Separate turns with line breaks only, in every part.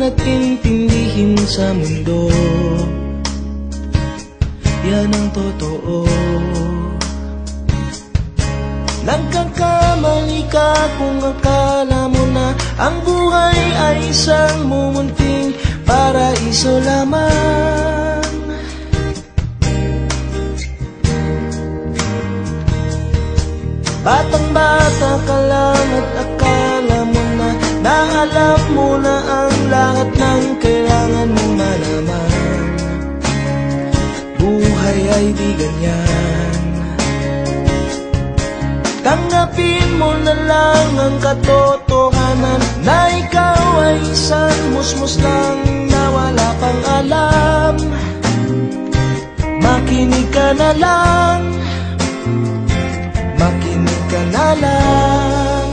at intindihin sa mundo. Yan ang totoo. Nagkakamali ka kung akala mo na ang buhay ay isang mumunting paraiso lamang. Batang-bata ka lang at akala mo na alam mo na ang lahat ng kailangan mong malaman. Buhay ay di ganyan. Tanggapin mo na lang ang katotohanan na ikaw ay isang musmus lang na wala pang alam. Makinig ka na lang, makinig ka na lang.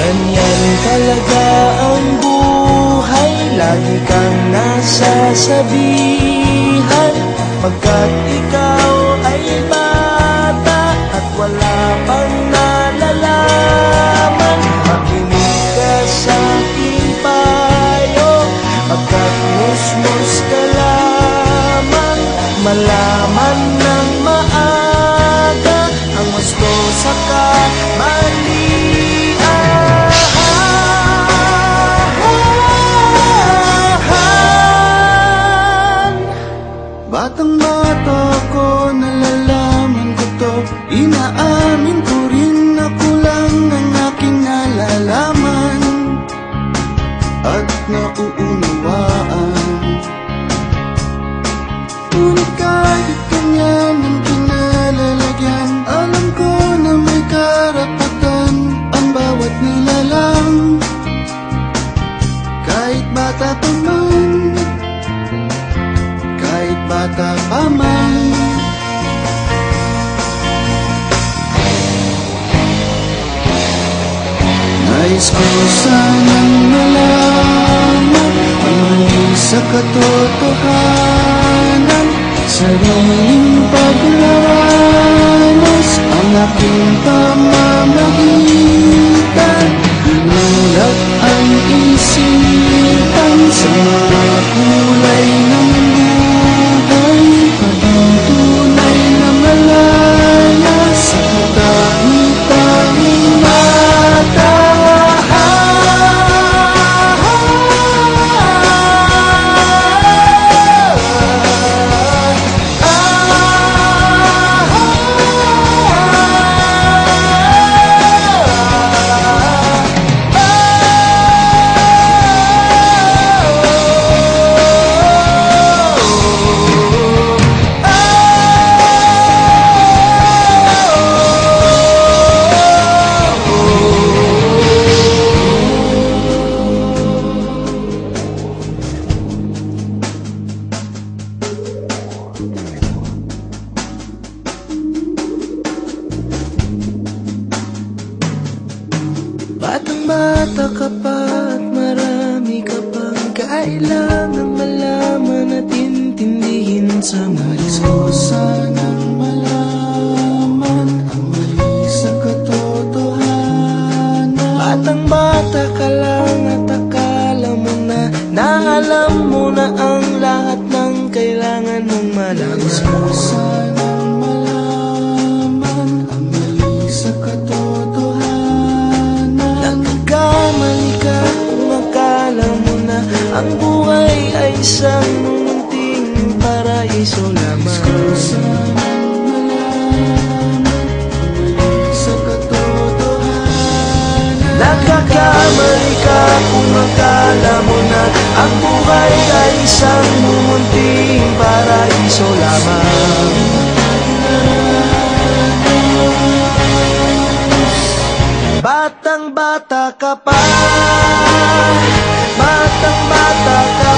Ganyan talaga ang buhay, lagi kang nasasabihan, pagkat ikaw ay bata at wala pang nalalaman. Makinig ka sa aking payo, pagkat musmus ka lamang. Malaman ng maaga ang gusto sa kamalian.
Batang-bata ko, nalalaman ko to. Inaamin ko rin, ako lang ang aking nalalaman at nauunawaan. Ngunit kahit ganyan ang kinalalagyan, alam ko na may karapatan ang bawat nilalang. Kahit bata pa man, kahit bata pa man. Nais ko sanang malaman ang mali sa katotohanan, sariling paglaranas ang aking pamamagitan. Inulat ang isipan sa mga kulay ng buhay, paging tunay na malaya sa tanging mata.
Batang-bata ka pa at marami ka pang kailangang malaman at intindihin sa mundo.
Nais ko sanang malaman ang mali sa katotohanan.
Batang-bata ka lang at akala mo na alam mo na ang lahat ng kailangan mong malaman.
Nais ko sanang malaman ang mali sa katotohanan.
Nagkakamali ka kung akala mo na ang buhay ay isang munting paraiso lamang.
Nais ko sanang malaman ang mali sa katotohanan.
Nagkakamali ka kung akala mo na ang buhay ay isang munting paraiso lamang. Batang-bata ka pa, batang-bata ka